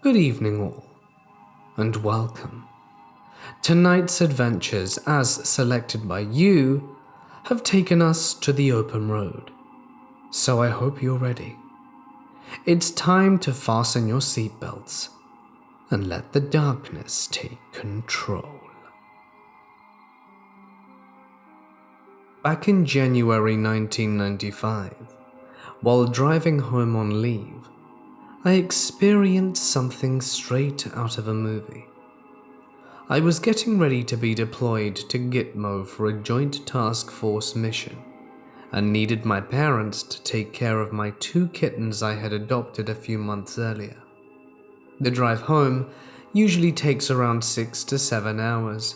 Good evening all, and welcome. Tonight's adventures, as selected by you, have taken us to the open road, so I hope you're ready. It's time to fasten your seatbelts and let the darkness take control. Back in January 1995, while driving home on leave, I experienced something straight out of a movie. I was getting ready to be deployed to Gitmo for a joint task force mission, and needed my parents to take care of my 2 kittens I had adopted a few months earlier. The drive home usually takes around 6 to 7 hours,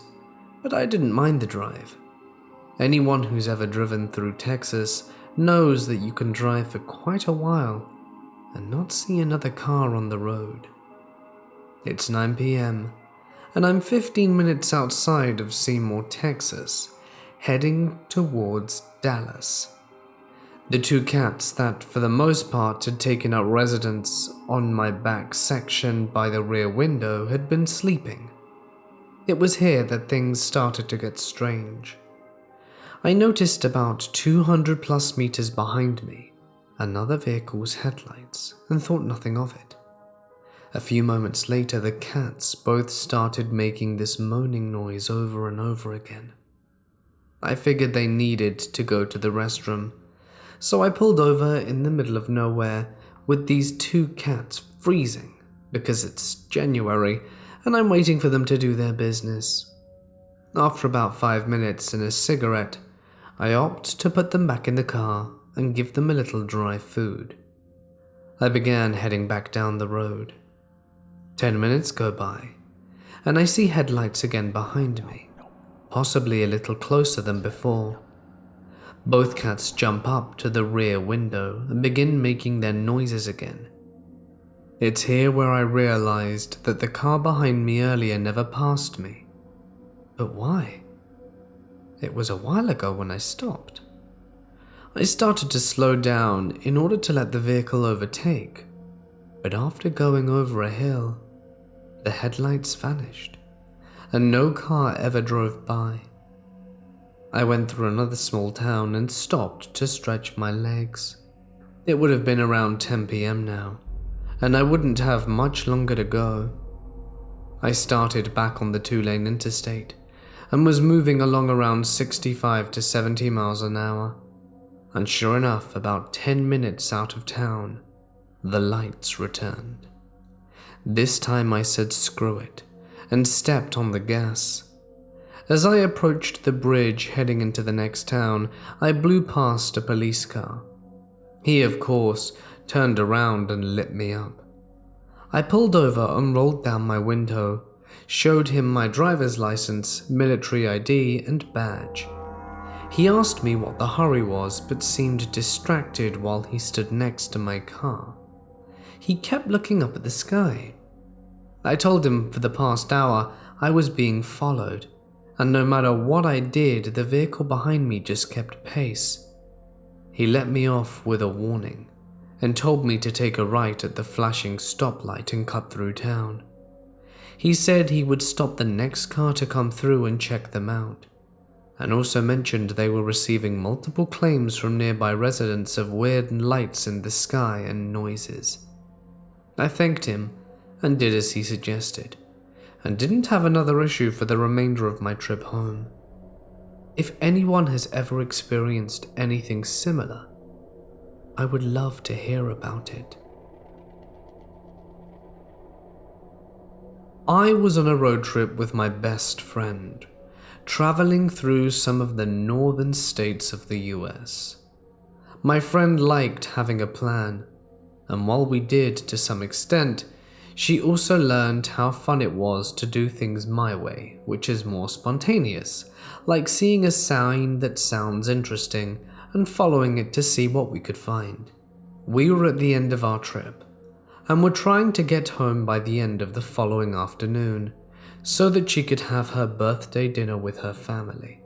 but I didn't mind the drive. Anyone who's ever driven through Texas knows that you can drive for quite a while and not see another car on the road. It's 9 p.m., and I'm 15 minutes outside of Seymour, Texas, heading towards Dallas. The 2 cats that, for the most part, had taken up residence on my back section by the rear window had been sleeping. It was here that things started to get strange. I noticed about 200 plus meters behind me another vehicle's headlights and thought nothing of it. A few moments later, the cats both started making this moaning noise over and over again. I figured they needed to go to the restroom, so I pulled over in the middle of nowhere with these 2 cats freezing because it's January and I'm waiting for them to do their business. After about 5 minutes and a cigarette, I opt to put them back in the car and give them a little dry food. I began heading back down the road. 10 minutes go by, and I see headlights again behind me, possibly a little closer than before. Both cats jump up to the rear window and begin making their noises again. It's here where I realized that the car behind me earlier never passed me. But why? It was a while ago when I stopped. I started to slow down in order to let the vehicle overtake, but after going over a hill, the headlights vanished, and no car ever drove by. I went through another small town and stopped to stretch my legs. It would have been around 10 p.m. now, and I wouldn't have much longer to go. I started back on the 2-lane interstate and was moving along around 65 to 70 miles an hour. And sure enough, about 10 minutes out of town, the lights returned. This time I said screw it and stepped on the gas. As I approached the bridge heading into the next town, I blew past a police car. He, of course, turned around and lit me up. I pulled over and rolled down my window, showed him my driver's license, military ID, and badge. He asked me what the hurry was, but seemed distracted while he stood next to my car. He kept looking up at the sky. I told him for the past hour I was being followed, and no matter what I did, the vehicle behind me just kept pace. He let me off with a warning and told me to take a right at the flashing stoplight and cut through town. He said he would stop the next car to come through and check them out, and also mentioned they were receiving multiple claims from nearby residents of weird lights in the sky and noises. I thanked him and did as he suggested, and didn't have another issue for the remainder of my trip home. If anyone has ever experienced anything similar, I would love to hear about it. I was on a road trip with my best friend, traveling through some of the northern states of the US. My friend liked having a plan, and while we did to some extent, she also learned how fun it was to do things my way, which is more spontaneous, like seeing a sign that sounds interesting and following it to see what we could find. We were at the end of our trip, and were trying to get home by the end of the following afternoon, so that she could have her birthday dinner with her family.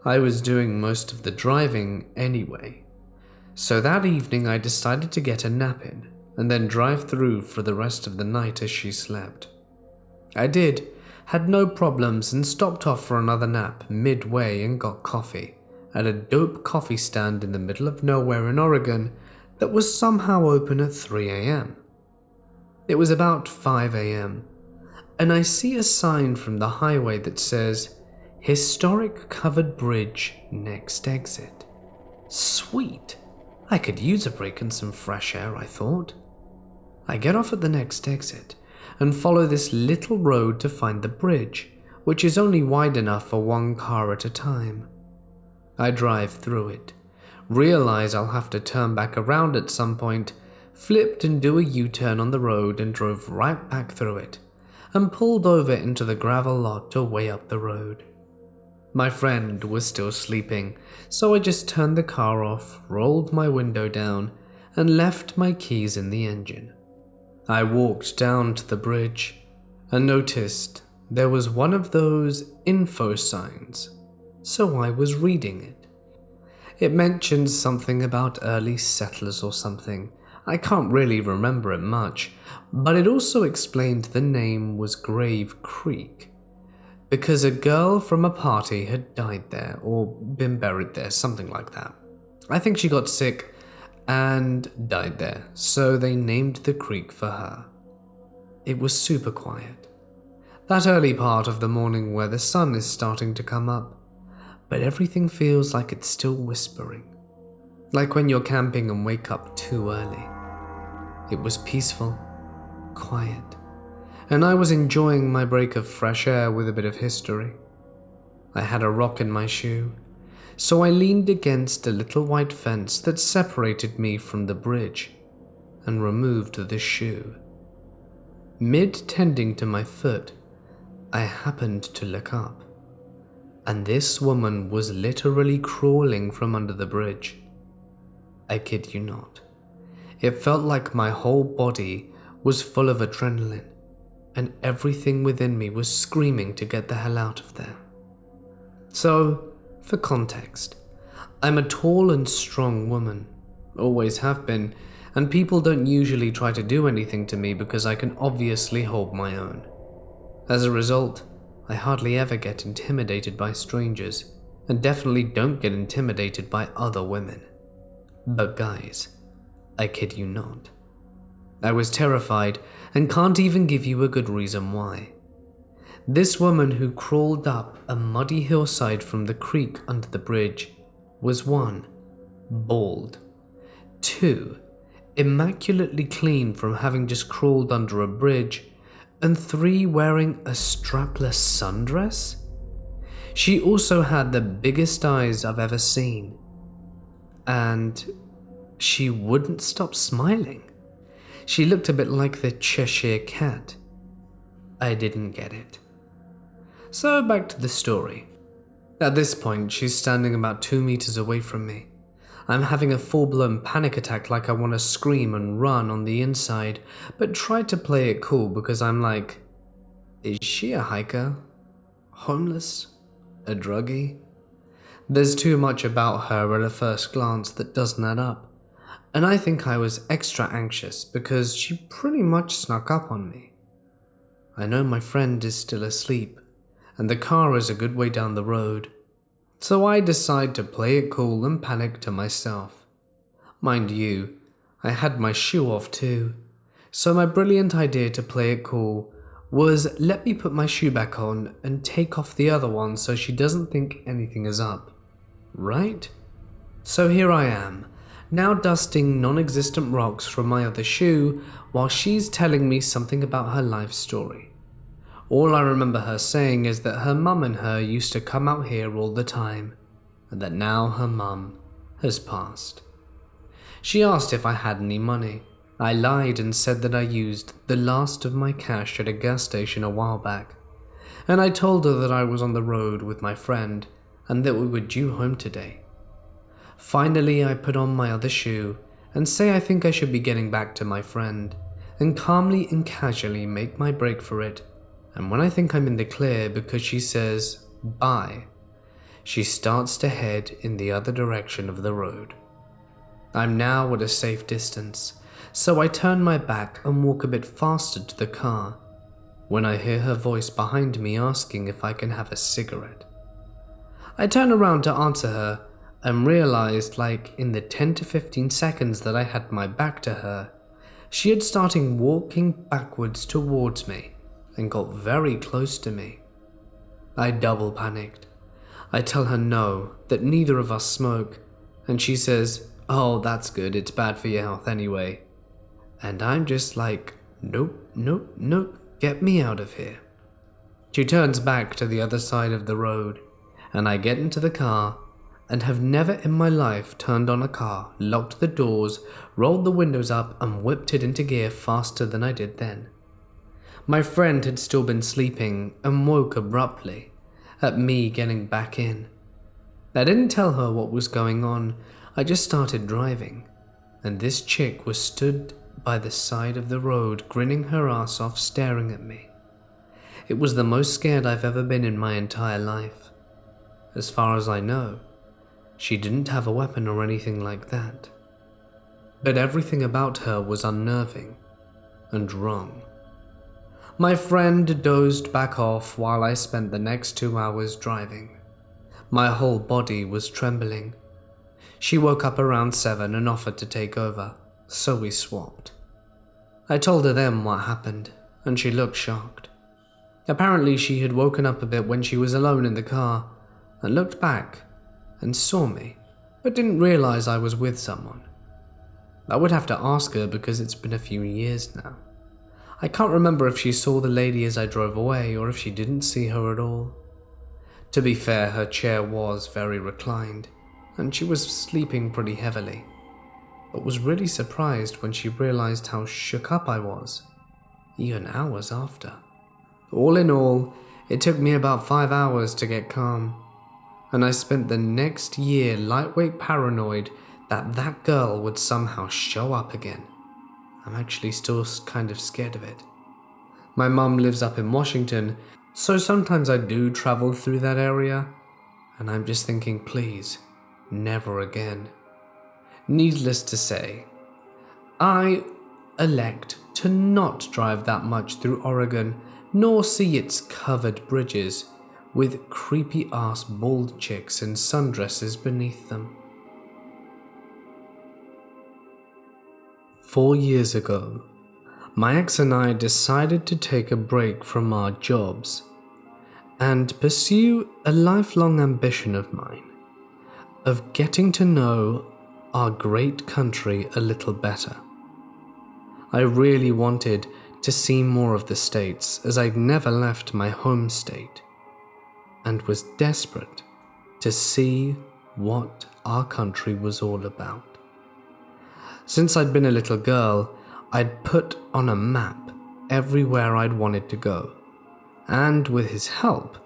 I was doing most of the driving anyway, so that evening I decided to get a nap in and then drive through for the rest of the night as she slept. I did, had no problems, and stopped off for another nap midway and got coffee at a dope coffee stand in the middle of nowhere in Oregon that was somehow open at 3 a.m. It was about 5 a.m., and I see a sign from the highway that says, "Historic covered bridge, next exit." Sweet! I could use a break and some fresh air, I thought. I get off at the next exit and follow this little road to find the bridge, which is only wide enough for one car at a time. I drive through it, realize I'll have to turn back around at some point, flipped and do a U-turn on the road and drove right back through it, and pulled over into the gravel lot way up the road. My friend was still sleeping, so I just turned the car off, rolled my window down, and left my keys in the engine. I walked down to the bridge and noticed there was one of those info signs, so I was reading it. It mentioned something about early settlers or something. I can't really remember it much, but it also explained the name was Grave Creek, because a girl from a party had died there or been buried there, something like that. I think she got sick and died there, so they named the creek for her. It was super quiet. That early part of the morning where the sun is starting to come up, but everything feels like it's still whispering. Like when you're camping and wake up too early. It was peaceful, quiet, and I was enjoying my break of fresh air with a bit of history. I had a rock in my shoe, so I leaned against a little white fence that separated me from the bridge and removed the shoe. Mid-tending to my foot, I happened to look up, and this woman was literally crawling from under the bridge. I kid you not. It felt like my whole body was full of adrenaline, and everything within me was screaming to get the hell out of there. So, for context, I'm a tall and strong woman, always have been, and people don't usually try to do anything to me because I can obviously hold my own. As a result, I hardly ever get intimidated by strangers, and definitely don't get intimidated by other women. But guys, I kid you not. I was terrified and can't even give you a good reason why. This woman who crawled up a muddy hillside from the creek under the bridge was 1. Bald, 2. Immaculately clean from having just crawled under a bridge, and 3. Wearing a strapless sundress. She also had the biggest eyes I've ever seen, and she wouldn't stop smiling. She looked a bit like the Cheshire Cat. I didn't get it. So back to the story. At this point, she's standing about 2 meters away from me. I'm having a full-blown panic attack, like I want to scream and run on the inside, but try to play it cool because I'm like, is she a hiker? Homeless? A druggie? There's too much about her at a first glance that doesn't add up, and I think I was extra anxious because she pretty much snuck up on me. I know my friend is still asleep, and the car is a good way down the road, so I decide to play it cool and panic to myself. Mind you, I had my shoe off too, so my brilliant idea to play it cool was let me put my shoe back on and take off the other one so she doesn't think anything is up, right? So here I am, now dusting non-existent rocks from my other shoe while she's telling me something about her life story. All I remember her saying is that her mum and her used to come out here all the time, and that now her mum has passed. She asked if I had any money. I lied and said that I used the last of my cash at a gas station a while back, and I told her that I was on the road with my friend and that we were due home today. Finally, I put on my other shoe and say I think I should be getting back to my friend, and calmly and casually make my break for it. And when I think I'm in the clear because she says, bye, she starts to head in the other direction of the road. I'm now at a safe distance, So I turn my back and walk a bit faster to the car when I hear her voice behind me asking if I can have a cigarette. I turn around to answer her and realized, like in the 10 to 15 seconds that I had my back to her, she had started walking backwards towards me and got very close to me. I double panicked. I tell her no, that neither of us smoke, and she says, "Oh, that's good, it's bad for your health anyway." And I'm just like, nope, nope, nope, get me out of here. She turns back to the other side of the road, and I get into the car, and have never in my life turned on a car, locked the doors, rolled the windows up, and whipped it into gear faster than I did then. My friend had still been sleeping and woke abruptly at me getting back in. I didn't tell her what was going on, I just started driving, and this chick was stood by the side of the road, grinning her ass off, staring at me. It was the most scared I've ever been in my entire life. As far as I know, she didn't have a weapon or anything like that. But everything about her was unnerving and wrong. My friend dozed back off while I spent the next 2 hours driving. My whole body was trembling. She woke up around 7 and offered to take over, so we swapped. I told her then what happened, and she looked shocked. Apparently she had woken up a bit when she was alone in the car and looked back and saw me, but didn't realize I was with someone. I would have to ask her because it's been a few years now. I can't remember if she saw the lady as I drove away or if she didn't see her at all. To be fair, her chair was very reclined, and she was sleeping pretty heavily, but was really surprised when she realized how shook up I was, even hours after. All in all, it took me about 5 hours to get calm, and I spent the next year lightweight paranoid that that girl would somehow show up again. I'm actually still kind of scared of it. My mum lives up in Washington, so sometimes I do travel through that area, and I'm just thinking, please, never again. Needless to say, I elect to not drive that much through Oregon, nor see its covered bridges with creepy-ass bald chicks in sundresses beneath them. 4 years ago, my ex and I decided to take a break from our jobs and pursue a lifelong ambition of mine of getting to know our great country a little better. I really wanted to see more of the States, as I'd never left my home state, and was desperate to see what our country was all about. Since I'd been a little girl, I'd put on a map everywhere I'd wanted to go, and with his help,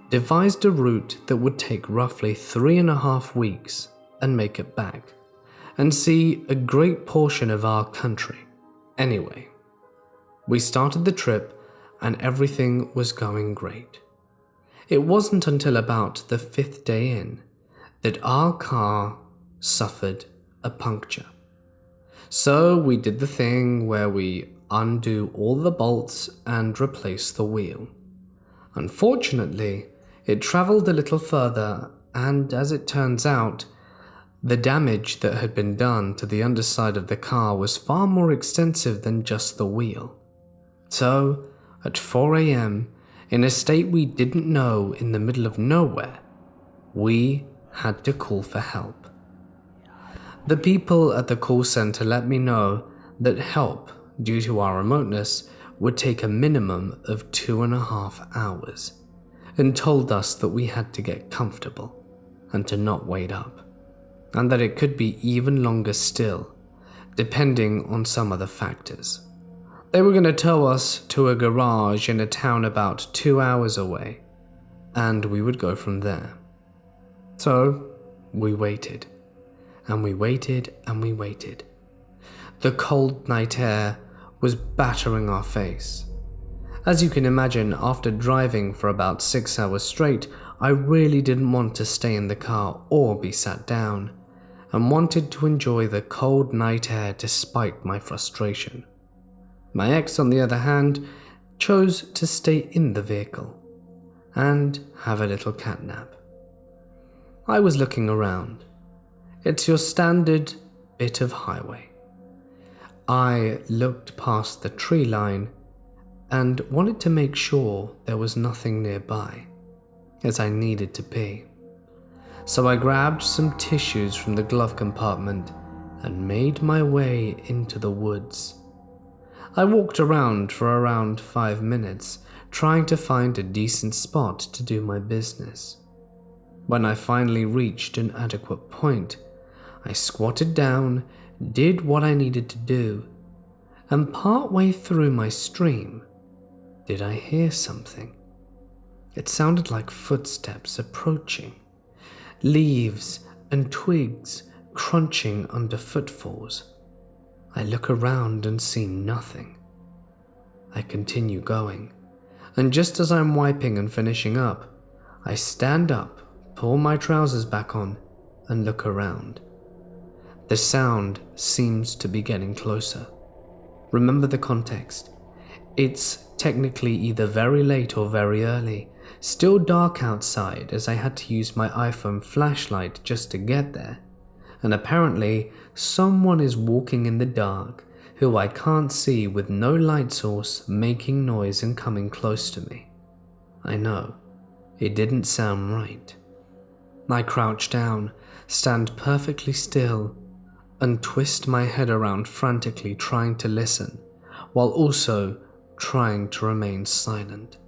devised a route that would take roughly 3.5 weeks and make it back, and see a great portion of our country. Anyway, we started the trip and everything was going great. It wasn't until about the 5th day in that our car suffered a puncture. So we did the thing where we undo all the bolts and replace the wheel. Unfortunately, it traveled a little further, and as it turns out, the damage that had been done to the underside of the car was far more extensive than just the wheel. So, at 4 a.m., in a state we didn't know, in the middle of nowhere, we had to call for help. The people at the call center let me know that help, due to our remoteness, would take a minimum of 2.5 hours, and told us that we had to get comfortable and to not wait up, and that it could be even longer still, depending on some other factors. They were going to tow us to a garage in a town about 2 hours away, and we would go from there. So, we waited, and we waited, and we waited. The cold night air was battering our face. As you can imagine, after driving for about 6 hours straight, I really didn't want to stay in the car or be sat down, and wanted to enjoy the cold night air despite my frustration. My ex, on the other hand, chose to stay in the vehicle and have a little catnap. I was looking around. It's your standard bit of highway. I looked past the tree line and wanted to make sure there was nothing nearby, as I needed to pee. So I grabbed some tissues from the glove compartment and made my way into the woods. I walked around for around 5 minutes, trying to find a decent spot to do my business. When I finally reached an adequate point, I squatted down, did what I needed to do, and partway through my stream, did I hear something. It sounded like footsteps approaching, leaves and twigs crunching under footfalls. I look around and see nothing. I continue going, and just as I'm wiping and finishing up, I stand up, pull my trousers back on, and look around. The sound seems to be getting closer. Remember the context. It's technically either very late or very early, still dark outside as I had to use my iPhone flashlight just to get there, and apparently someone is walking in the dark who I can't see with no light source making noise and coming close to me. I know, it didn't sound right. I crouch down, stand perfectly still, and twist my head around frantically trying to listen, while also trying to remain silent.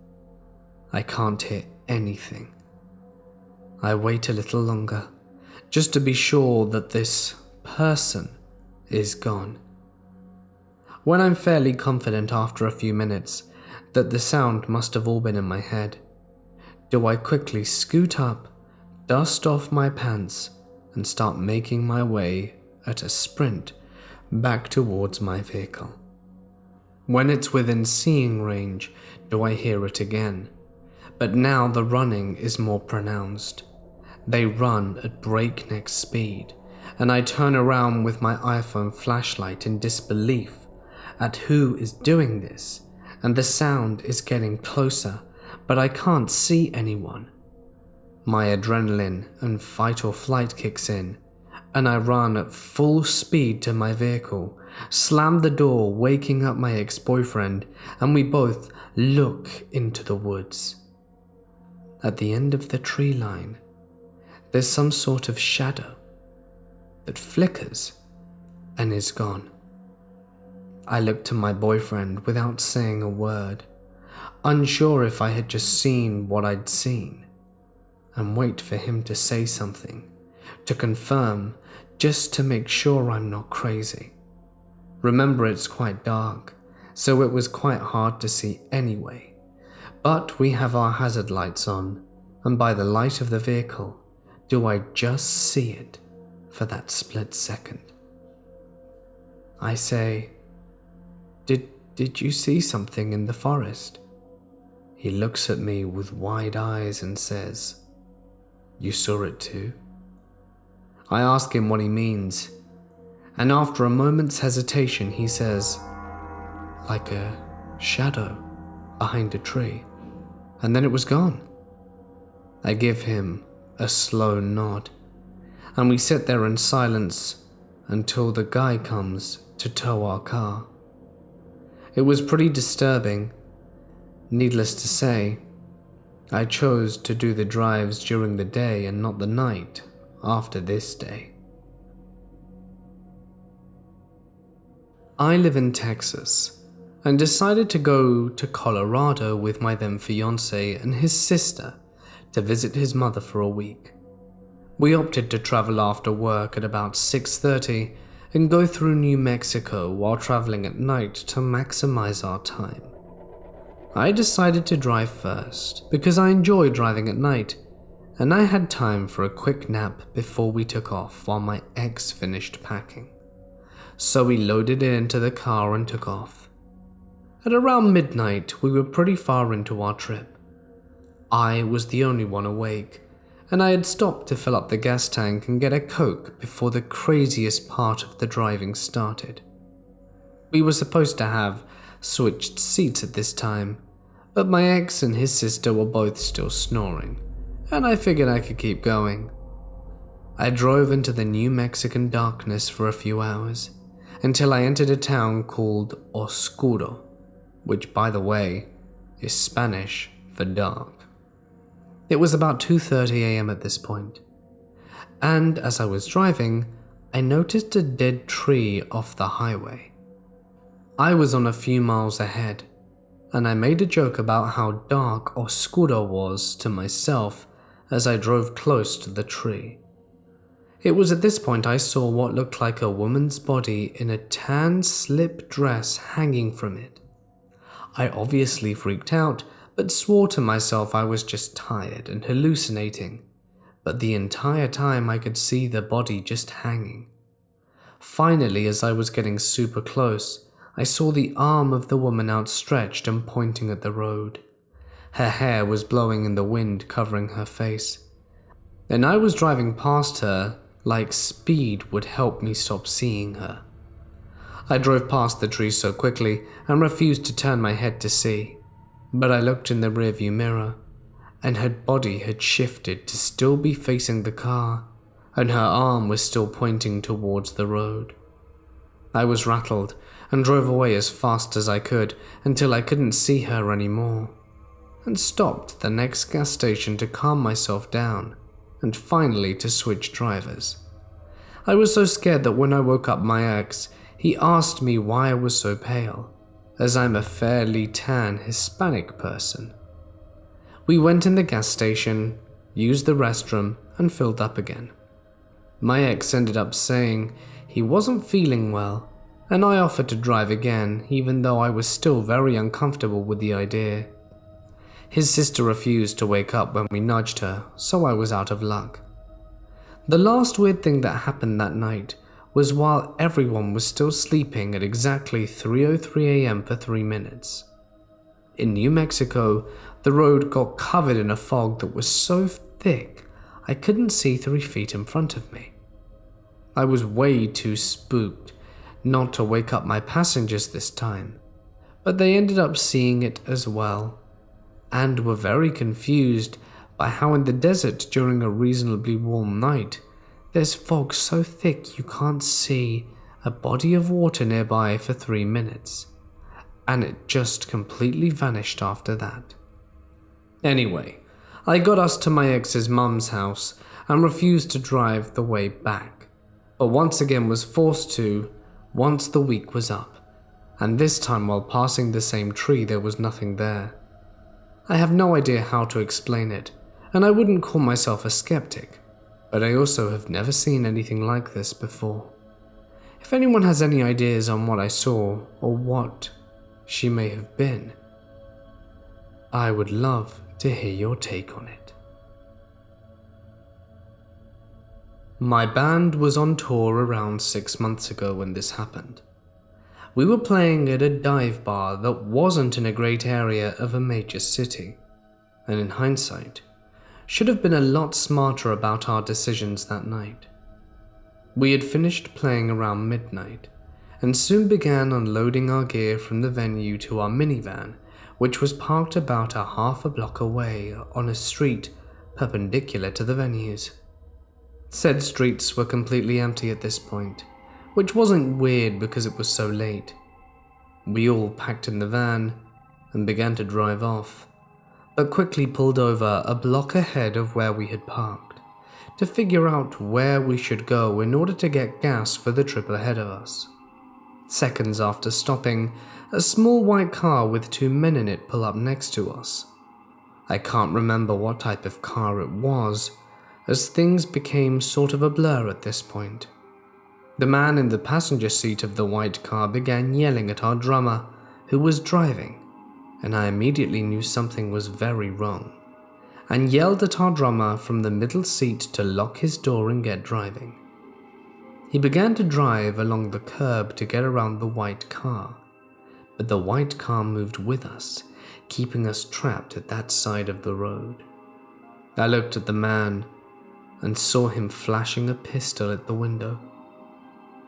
I can't hear anything. I wait a little longer, just to be sure that this person is gone. When I'm fairly confident after a few minutes that the sound must have all been in my head, do I quickly scoot up, dust off my pants, and start making my way at a sprint back towards my vehicle. When it's within seeing range, do I hear it again, but now the running is more pronounced. They run at breakneck speed, and I turn around with my iPhone flashlight in disbelief at who is doing this, and the sound is getting closer, but I can't see anyone. My adrenaline and fight or flight kicks in, and I run at full speed to my vehicle, slam the door, waking up my ex-boyfriend, and we both look into the woods. At the end of the tree line, there's some sort of shadow that flickers and is gone. I look to my boyfriend without saying a word, unsure if I had just seen what I'd seen, and wait for him to say something, to confirm, just to make sure I'm not crazy. Remember, it's quite dark, so it was quite hard to see anyway, but we have our hazard lights on, and by the light of the vehicle, do I just see it for that split second. I say, Did you see something in the forest? He looks at me with wide eyes and says, You saw it too? I ask him what he means, and after a moment's hesitation he says, Like a shadow behind a tree, and then it was gone. I give him a slow nod, and we sit there in silence until the guy comes to tow our car. It was pretty disturbing. Needless to say, I chose to do the drives during the day and not the night after this day. I live in Texas and decided to go to Colorado with my then fiance and his sister to visit his mother for a week. We opted to travel after work at about 6:30 and go through New Mexico while traveling at night to maximize our time. I decided to drive first because I enjoy driving at night, and I had time for a quick nap before we took off while my ex finished packing. So we loaded it into the car and took off. At around midnight, we were pretty far into our trip. I was the only one awake, and I had stopped to fill up the gas tank and get a Coke before the craziest part of the driving started. We were supposed to have switched seats at this time, but my ex and his sister were both still snoring, and I figured I could keep going. I drove into the New Mexican darkness for a few hours, until I entered a town called Oscuro, which, by the way, is Spanish for dark. It was about 2:30 a.m. at this point, and as I was driving, I noticed a dead tree off the highway. I was on a few miles ahead, and I made a joke about how dark Oscuro was to myself as I drove close to the tree. It was at this point I saw what looked like a woman's body in a tan slip dress hanging from it. I obviously freaked out, but swore to myself I was just tired and hallucinating, but the entire time I could see the body just hanging. Finally, as I was getting super close, I saw the arm of the woman outstretched and pointing at the road. Her hair was blowing in the wind, covering her face, and I was driving past her like speed would help me stop seeing her. I drove past the tree so quickly and refused to turn my head to see, but I looked in the rearview mirror, and her body had shifted to still be facing the car, and her arm was still pointing towards the road. I was rattled and drove away as fast as I could until I couldn't see her anymore, and stopped at the next gas station to calm myself down and finally to switch drivers. I was so scared that when I woke up my ex, he asked me why I was so pale, as I'm a fairly tan Hispanic person. We went in the gas station, used the restroom, and filled up again. My ex ended up saying he wasn't feeling well, and I offered to drive again, even though I was still very uncomfortable with the idea. His sister refused to wake up when we nudged her, so I was out of luck. The last weird thing that happened that night was while everyone was still sleeping at exactly 3:03 a.m. for 3 minutes. In New Mexico, the road got covered in a fog that was so thick I couldn't see 3 feet in front of me. I was way too spooked not to wake up my passengers this time, but they ended up seeing it as well, and were very confused by how in the desert during a reasonably warm night, there's fog so thick you can't see a body of water nearby for 3 minutes, and it just completely vanished after that. Anyway, I got us to my ex's mum's house and refused to drive the way back, but once again was forced to once the week was up, and this time while passing the same tree there was nothing there. I have no idea how to explain it, and I wouldn't call myself a skeptic, but I also have never seen anything like this before. If anyone has any ideas on what I saw or what she may have been, I would love to hear your take on it. My band was on tour around 6 months ago when this happened. We were playing at a dive bar that wasn't in a great area of a major city, and in hindsight, should have been a lot smarter about our decisions that night. We had finished playing around midnight, and soon began unloading our gear from the venue to our minivan, which was parked about a half a block away on a street perpendicular to the venues. Said streets were completely empty at this point, which wasn't weird because it was so late. We all packed in the van and began to drive off, but quickly pulled over a block ahead of where we had parked to figure out where we should go in order to get gas for the trip ahead of us. Seconds after stopping, a small white car with 2 men in it pulled up next to us. I can't remember what type of car it was, as things became sort of a blur at this point. The man in the passenger seat of the white car began yelling at our drummer, who was driving, and I immediately knew something was very wrong, and yelled at our drummer from the middle seat to lock his door and get driving. He began to drive along the curb to get around the white car, but the white car moved with us, keeping us trapped at that side of the road. I looked at the man and saw him flashing a pistol at the window.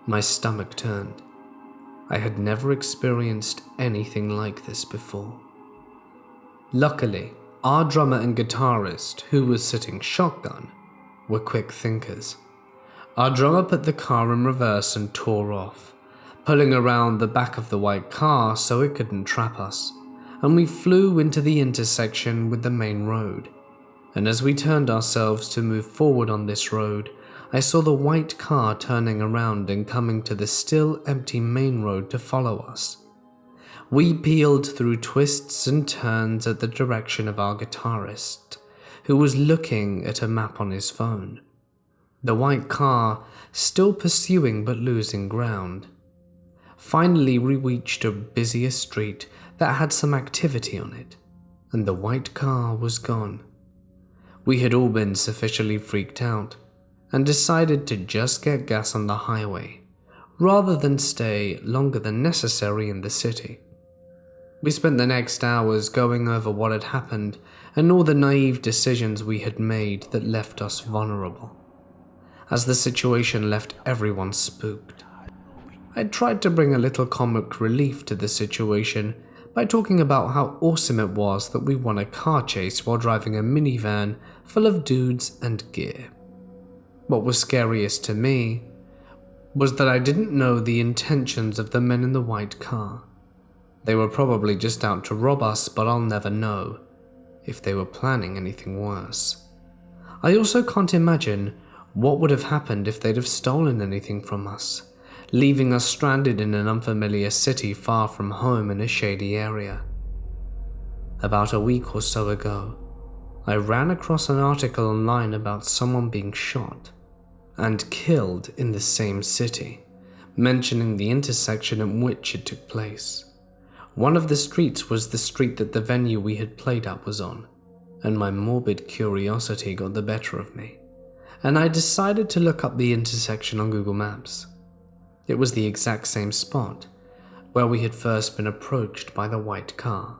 My stomach turned. I had never experienced anything like this before. Luckily, our drummer and guitarist, who was sitting shotgun, were quick thinkers. Our drummer put the car in reverse and tore off, pulling around the back of the white car so it couldn't trap us, and we flew into the intersection with the main road. And as we turned ourselves to move forward on this road, I saw the white car turning around and coming to the still empty main road to follow us. We peeled through twists and turns at the direction of our guitarist, who was looking at a map on his phone. The white car still pursuing but losing ground. Finally, we reached a busier street that had some activity on it, and the white car was gone. We had all been sufficiently freaked out and decided to just get gas on the highway, rather than stay longer than necessary in the city. We spent the next hours going over what had happened and all the naive decisions we had made that left us vulnerable, as the situation left everyone spooked. I tried to bring a little comic relief to the situation by talking about how awesome it was that we won a car chase while driving a minivan full of dudes and gear. What was scariest to me was that I didn't know the intentions of the men in the white car. They were probably just out to rob us, but I'll never know if they were planning anything worse. I also can't imagine what would have happened if they'd have stolen anything from us, leaving us stranded in an unfamiliar city far from home in a shady area. About a week or so ago, I ran across an article online about someone being shot and killed in the same city, mentioning the intersection in which it took place. One of the streets was the street that the venue we had played at was on, and my morbid curiosity got the better of me, and I decided to look up the intersection on Google Maps. It was the exact same spot where we had first been approached by the white car.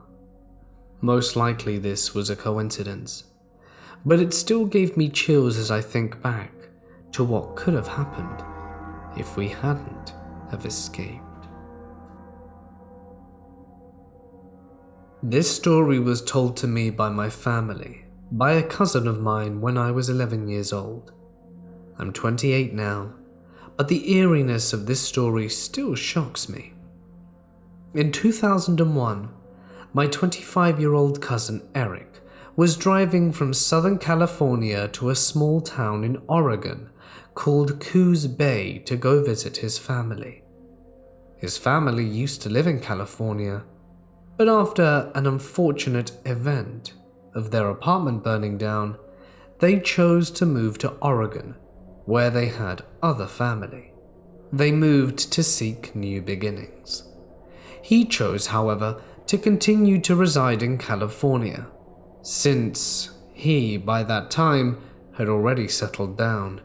Most likely this was a coincidence, but it still gave me chills as I think back to what could have happened if we hadn't have escaped. This story was told to me by my family, by a cousin of mine when I was 11 years old. I'm 28 now, but the eeriness of this story still shocks me. In 2001, my 25-year-old cousin Eric was driving from Southern California to a small town in Oregon called Coos Bay to go visit his family. His family used to live in California, but after an unfortunate event of their apartment burning down, they chose to move to Oregon, where they had other family. They moved to seek new beginnings. He chose, however, to continue to reside in California, since he, by that time, had already settled down.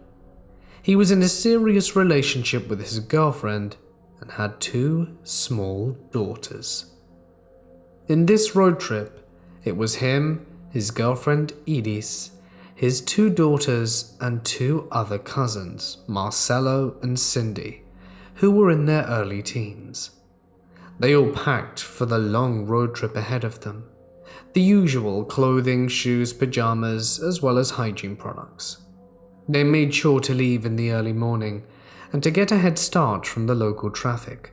He was in a serious relationship with his girlfriend and had 2 small daughters. In this road trip, it was him, his girlfriend Edis, his 2 daughters, and 2 other cousins, Marcelo and Cindy, who were in their early teens. They all packed for the long road trip ahead of them, the usual clothing, shoes, pajamas, as well as hygiene products. They made sure to leave in the early morning and to get a head start from the local traffic.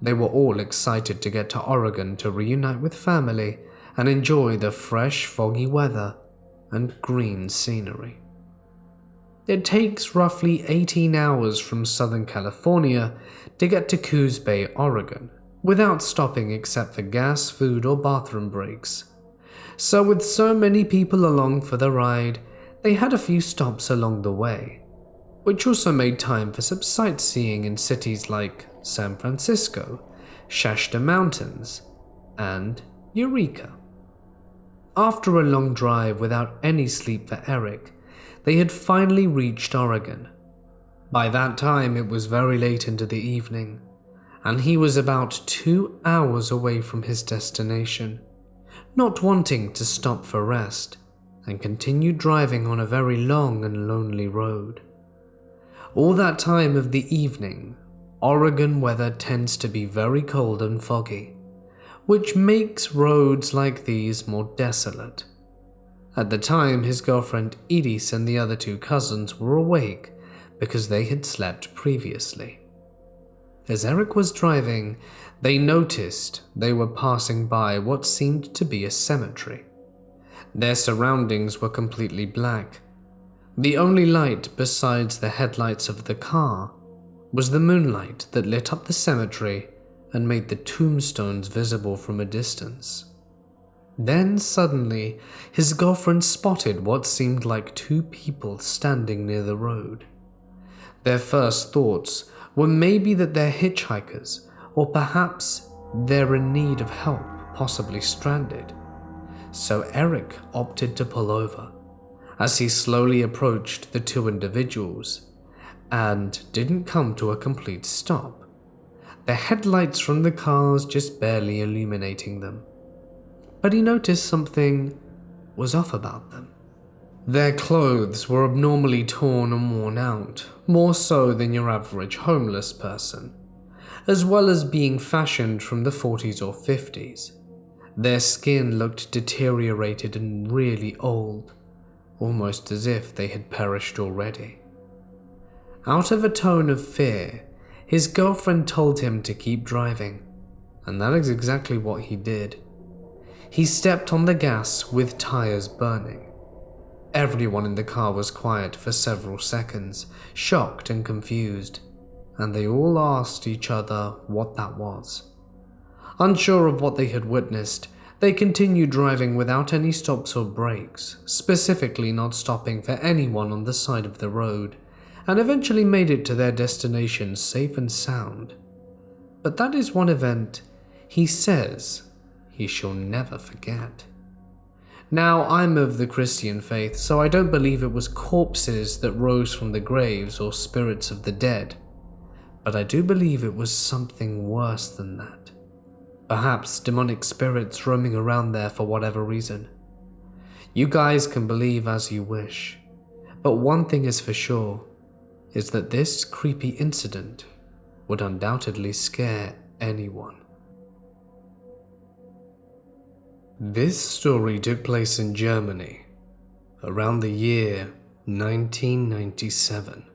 They were all excited to get to Oregon to reunite with family and enjoy the fresh, foggy weather and green scenery. It takes roughly 18 hours from Southern California to get to Coos Bay, Oregon, without stopping except for gas, food, or bathroom breaks. So with so many people along for the ride, they had a few stops along the way, which also made time for some sightseeing in cities like San Francisco, Shasta Mountains, and Eureka. After a long drive without any sleep for Eric, they had finally reached Oregon. By that time, it was very late into the evening, and he was about 2 hours away from his destination, not wanting to stop for rest, and continued driving on a very long and lonely road. All that time of the evening, Oregon weather tends to be very cold and foggy, which makes roads like these more desolate. At the time, his girlfriend Edith and the other two cousins were awake because they had slept previously. As Eric was driving, they noticed they were passing by what seemed to be a cemetery. Their surroundings were completely black. The only light besides the headlights of the car was the moonlight that lit up the cemetery and made the tombstones visible from a distance. Then suddenly, his girlfriend spotted what seemed like two people standing near the road. Their first thoughts were maybe that they're hitchhikers, or perhaps they're in need of help, possibly stranded. So Eric opted to pull over as he slowly approached the two individuals and didn't come to a complete stop, the headlights from the cars just barely illuminating them. But he noticed something was off about them. Their clothes were abnormally torn and worn out, more so than your average homeless person, as well as being fashioned from the 40s or 50s. Their skin looked deteriorated and really old, almost as if they had perished already. Out of a tone of fear, his girlfriend told him to keep driving, and that is exactly what he did. He stepped on the gas with tires burning. Everyone in the car was quiet for several seconds, shocked and confused, and they all asked each other what that was. Unsure of what they had witnessed, they continued driving without any stops or brakes, specifically not stopping for anyone on the side of the road, and eventually made it to their destination safe and sound. But that is one event he says he shall never forget. Now, I'm of the Christian faith, so I don't believe it was corpses that rose from the graves or spirits of the dead, but I do believe it was something worse than that. Perhaps demonic spirits roaming around there for whatever reason. You guys can believe as you wish, but one thing is for sure, is that this creepy incident would undoubtedly scare anyone. This story took place in Germany, around the year 1997.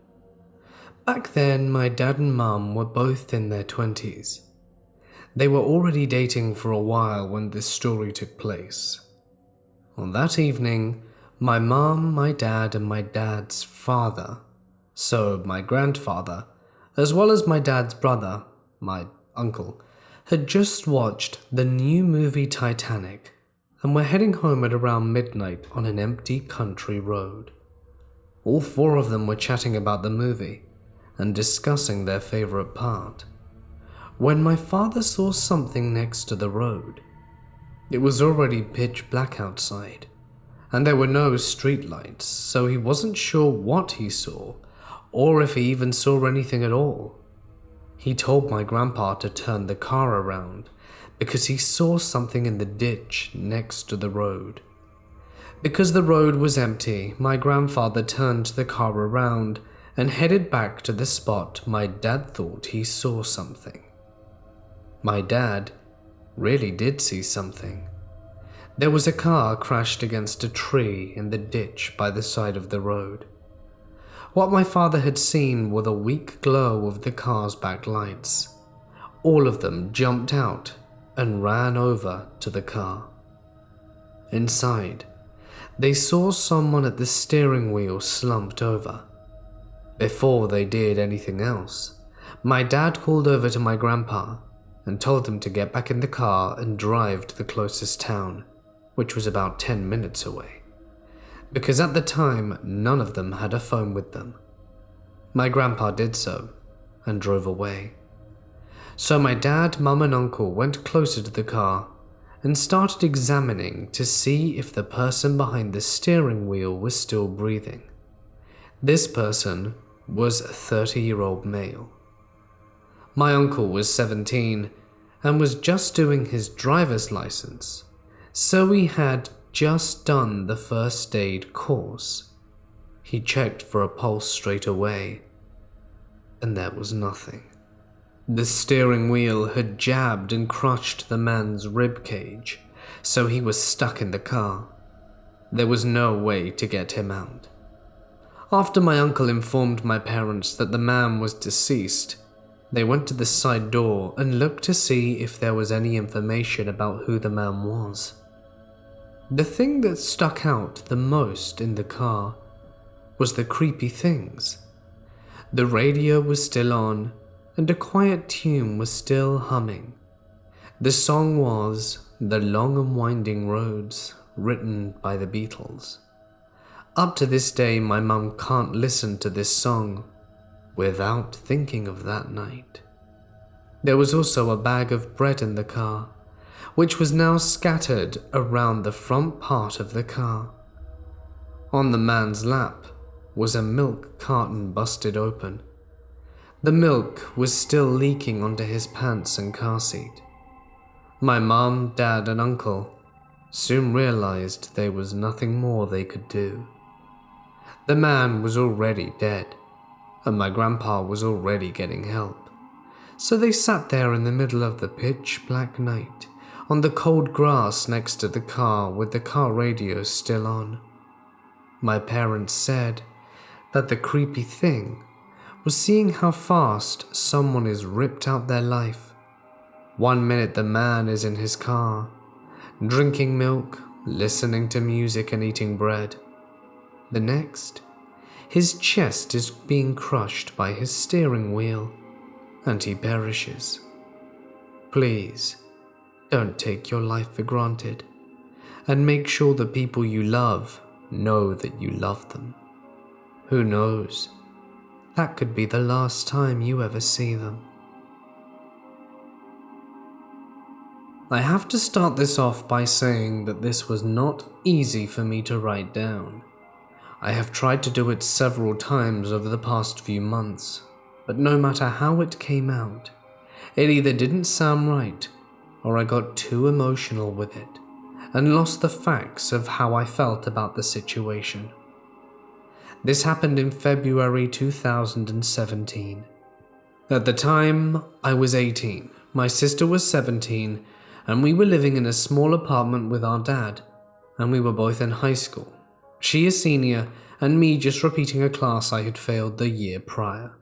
Back then, my dad and mum were both in their 20s. They were already dating for a while when this story took place. On that evening, my mum, my dad, and my dad's father, so my grandfather, as well as my dad's brother, my uncle, had just watched the new movie Titanic and were heading home at around midnight on an empty country road. All four of them were chatting about the movie and discussing their favorite part, when my father saw something next to the road. It was already pitch black outside, and there were no streetlights, so he wasn't sure what he saw, or if he even saw anything at all. He told my grandpa to turn the car around because he saw something in the ditch next to the road. Because the road was empty, my grandfather turned the car around and headed back to the spot my dad thought he saw something. My dad really did see something. There was a car crashed against a tree in the ditch by the side of the road. What my father had seen were the weak glow of the car's back lights. All of them jumped out and ran over to the car. Inside, they saw someone at the steering wheel slumped over. Before they did anything else, my dad called over to my grandpa and told him to get back in the car and drive to the closest town, which was about 10 minutes away, because at the time none of them had a phone with them. My grandpa did so and drove away. So my dad, mum and uncle went closer to the car and started examining to see if the person behind the steering wheel was still breathing. This person was a 30-year-old male. My uncle was 17 and was just doing his driver's license, so he had just done the first aid course. He checked for a pulse straight away, and there was nothing. The steering wheel had jabbed and crushed the man's rib cage, so he was stuck in the car. There was no way to get him out. After my uncle informed my parents that the man was deceased, they went to the side door and looked to see if there was any information about who the man was. The thing that stuck out the most in the car was the creepy things. The radio was still on, and a quiet tune was still humming. The song was "The Long and Winding Roads," written by the Beatles. Up to this day, my mum can't listen to this song without thinking of that night. There was also a bag of bread in the car, which was now scattered around the front part of the car. On the man's lap was a milk carton busted open. The milk was still leaking onto his pants and car seat. My mum, dad, and uncle soon realized there was nothing more they could do. The man was already dead, and my grandpa was already getting help. So they sat there in the middle of the pitch black night, on the cold grass next to the car with the car radio still on. My parents said that the creepy thing was seeing how fast someone is ripped out their life. 1 minute the man is in his car, drinking milk, listening to music and eating bread. The next, his chest is being crushed by his steering wheel, and he perishes. Please, don't take your life for granted, and make sure the people you love know that you love them. Who knows? That could be the last time you ever see them. I have to start this off by saying that this was not easy for me to write down. I have tried to do it several times over the past few months, but no matter how it came out, it either didn't sound right or I got too emotional with it and lost the facts of how I felt about the situation. This happened in February 2017. At the time, I was 18, my sister was 17, and we were living in a small apartment with our dad, and we were both in high school. She a senior, and me just repeating a class I had failed the year prior.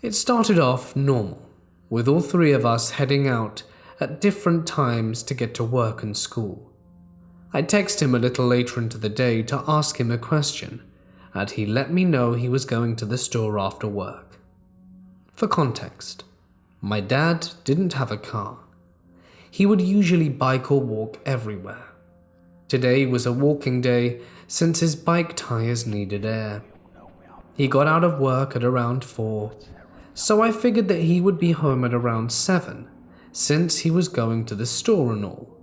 It started off normal, with all three of us heading out at different times to get to work and school. I texted him a little later into the day to ask him a question, and he let me know he was going to the store after work. For context, my dad didn't have a car. He would usually bike or walk everywhere. Today was a walking day since his bike tires needed air. He got out of work at around 4, so I figured that he would be home at around 7, since he was going to the store and all.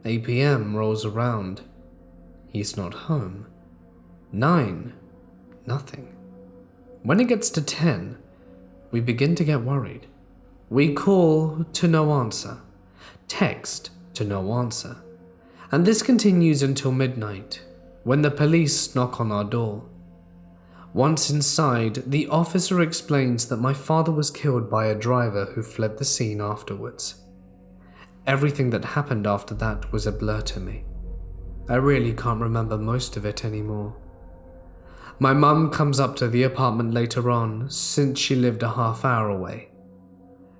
8 p.m. rolls around. He's not home. 9, nothing. When it gets to 10, we begin to get worried. We call to no answer, text to no answer, and this continues until midnight, when the police knock on our door. Once inside, the officer explains that my father was killed by a driver who fled the scene afterwards. Everything that happened after that was a blur to me. I really can't remember most of it anymore. My mum comes up to the apartment later on, since she lived a half-hour away.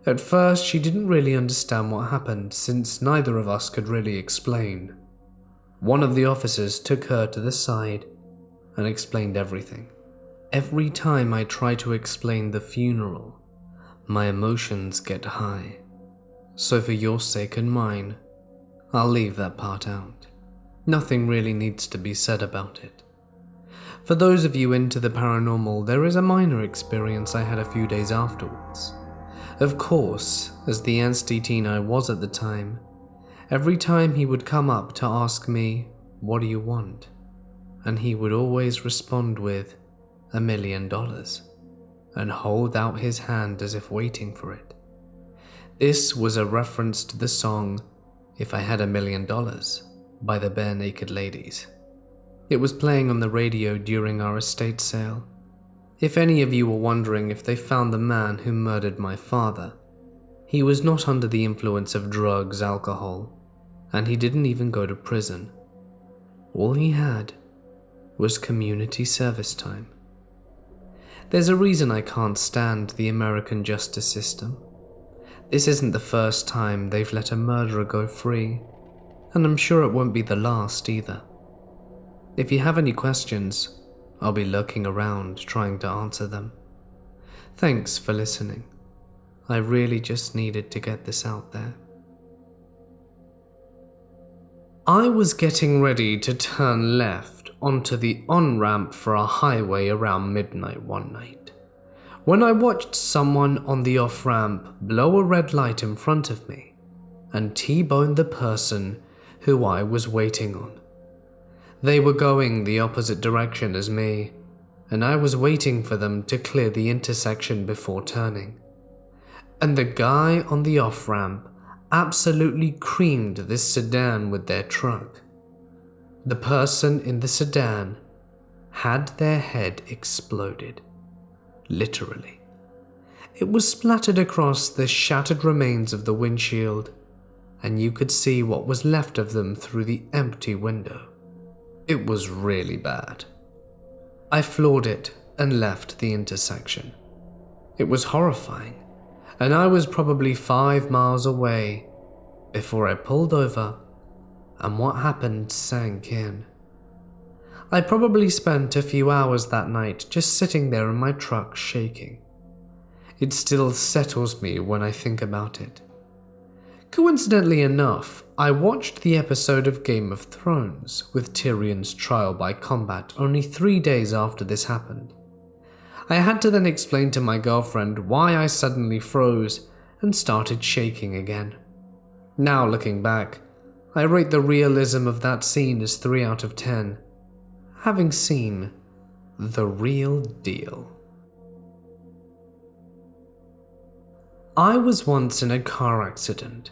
At first, she didn't really understand what happened, since neither of us could really explain. One of the officers took her to the side and explained everything. Every time I try to explain the funeral, my emotions get high. So for your sake and mine, I'll leave that part out. Nothing really needs to be said about it. For those of you into the paranormal, there is a minor experience I had a few days afterwards. Of course, as the angsty teen I was at the time, every time he would come up to ask me, "What do you want?" and he would always respond with, $1 million, and hold out his hand as if waiting for it. This was a reference to the song, "If I Had $1 Million," by the Bare Naked Ladies. It was playing on the radio during our estate sale. If any of you were wondering if they found the man who murdered my father, he was not under the influence of drugs, alcohol, and he didn't even go to prison. All he had was community service time. There's a reason I can't stand the American justice system. This isn't the first time they've let a murderer go free, and I'm sure it won't be the last either. If you have any questions, I'll be lurking around trying to answer them. Thanks for listening. I really just needed to get this out there. I was getting ready to turn left onto the on-ramp for a highway around midnight one night, when I watched someone on the off-ramp blow a red light in front of me and T-bone the person who I was waiting on. They were going the opposite direction as me, and I was waiting for them to clear the intersection before turning. And the guy on the off-ramp absolutely creamed this sedan with their truck. The person in the sedan had their head exploded. Literally. It was splattered across the shattered remains of the windshield, and you could see what was left of them through the empty window. It was really bad. I floored it and left the intersection. It was horrifying, and I was probably 5 miles away before I pulled over and what happened sank in. I probably spent a few hours that night just sitting there in my truck shaking. It still settles me when I think about it. Coincidentally enough, I watched the episode of Game of Thrones with Tyrion's trial by combat only 3 days after this happened. I had to then explain to my girlfriend why I suddenly froze and started shaking again. Now looking back, I rate the realism of that scene as 3 out of 10, having seen the real deal. I was once in a car accident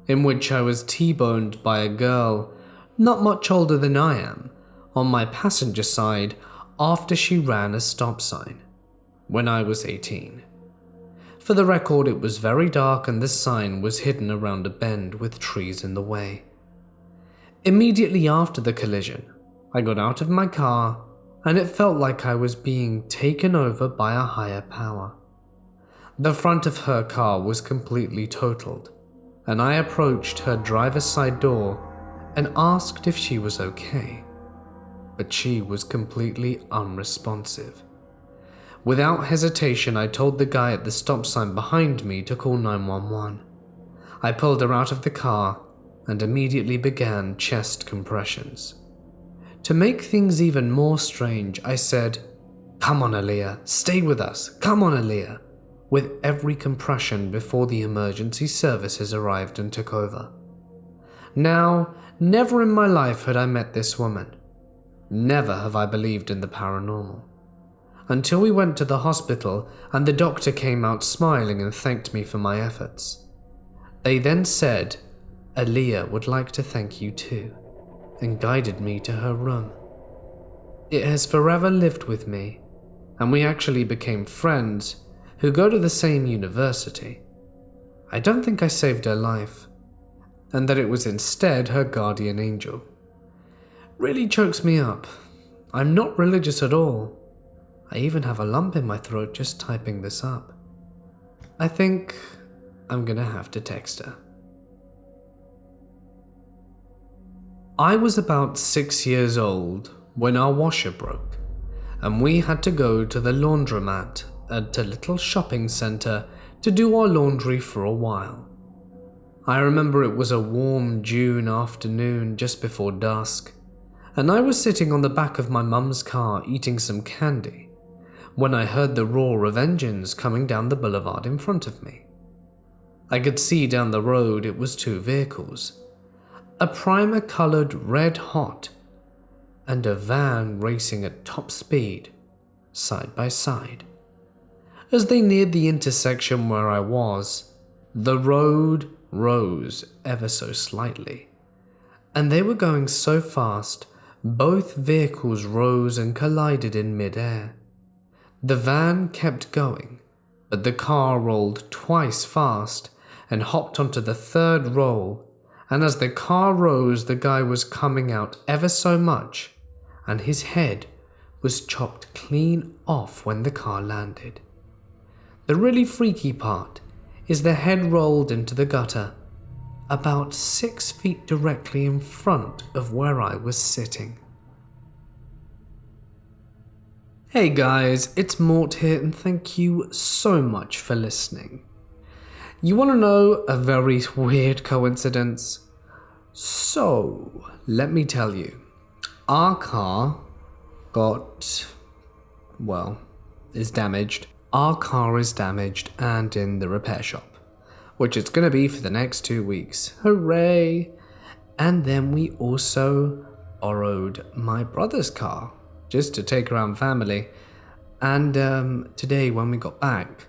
in which I was T-boned by a girl not much older than I am on my passenger side after she ran a stop sign when I was 18. For the record, it was very dark and the sign was hidden around a bend with trees in the way. Immediately after the collision, I got out of my car and it felt like I was being taken over by a higher power. The front of her car was completely totaled, and I approached her driver's side door and asked if she was okay, but she was completely unresponsive. Without hesitation, I told the guy at the stop sign behind me to call 911. I pulled her out of the car and immediately began chest compressions. To make things even more strange, I said, "Come on, Aaliyah, stay with us, come on, Aaliyah," with every compression before the emergency services arrived and took over. Now, never in my life had I met this woman. Never have I believed in the paranormal. Until we went to the hospital and the doctor came out smiling and thanked me for my efforts. They then said, "Aaliyah would like to thank you too," and guided me to her room. It has forever lived with me, and we actually became friends who go to the same university. I don't think I saved her life, and that it was instead her guardian angel. Really chokes me up. I'm not religious at all. I even have a lump in my throat just typing this up. I think I'm gonna have to text her. I was about 6 years old when our washer broke, and we had to go to the laundromat at a little shopping center to do our laundry for a while. I remember it was a warm June afternoon just before dusk, and I was sitting on the back of my mum's car eating some candy when I heard the roar of engines coming down the boulevard in front of me. I could see down the road it was 2 vehicles, a primer-colored red hot and a van racing at top speed, side by side. As they neared the intersection where I was, the road rose ever so slightly, and they were going so fast, both vehicles rose and collided in mid-air. The van kept going, but the car rolled twice fast and hopped onto the third roll, and as the car rose, the guy was coming out ever so much, and his head was chopped clean off when the car landed. The really freaky part is the head rolled into the gutter, about 6 feet directly in front of where I was sitting. Hey guys, it's Mort here, and thank you so much for listening. You want to know a very weird coincidence? So, let me tell you. Our car is damaged. Our car is damaged and in the repair shop, which it's going to be for the next 2 weeks. Hooray! And then we also borrowed my brother's car just to take around family. And today when we got back,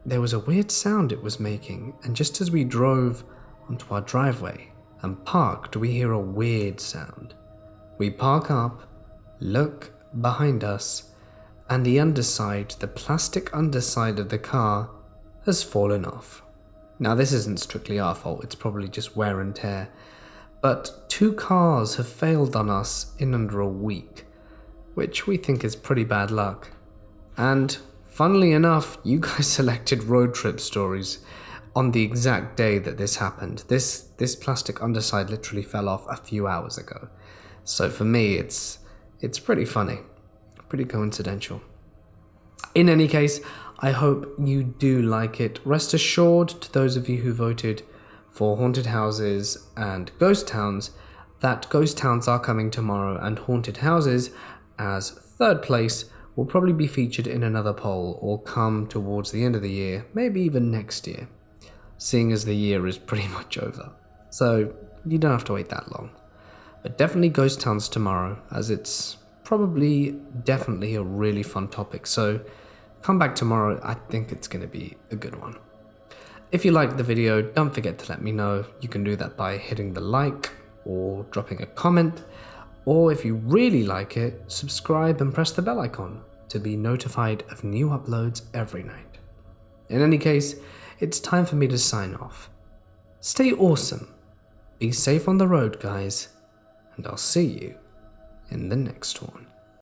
there was a weird sound it was making, and just as we drove onto our driveway and parked, we hear a weird sound. We park up, look behind us, and the plastic underside of the car has fallen off. Now this isn't strictly our fault, it's probably just wear and tear, but 2 cars have failed on us in under a week, which we think is pretty bad luck. And funnily enough, you guys selected road trip stories on the exact day that this happened. This plastic underside literally fell off a few hours ago. So for me, it's pretty funny, pretty coincidental. In any case, I hope you do like it. Rest assured, to those of you who voted for haunted houses and ghost towns, that ghost towns are coming tomorrow, and haunted houses as third place will probably be featured in another poll or come towards the end of the year, maybe even next year, seeing as the year is pretty much over. So you don't have to wait that long. But definitely ghost towns tomorrow, as it's definitely a really fun topic. So come back tomorrow, I think it's going to be a good one. If you liked the video, don't forget to let me know. You can do that by hitting the like or dropping a comment. Or if you really like it, subscribe and press the bell icon to be notified of new uploads every night. In any case, it's time for me to sign off. Stay awesome, be safe on the road, guys, and I'll see you in the next one.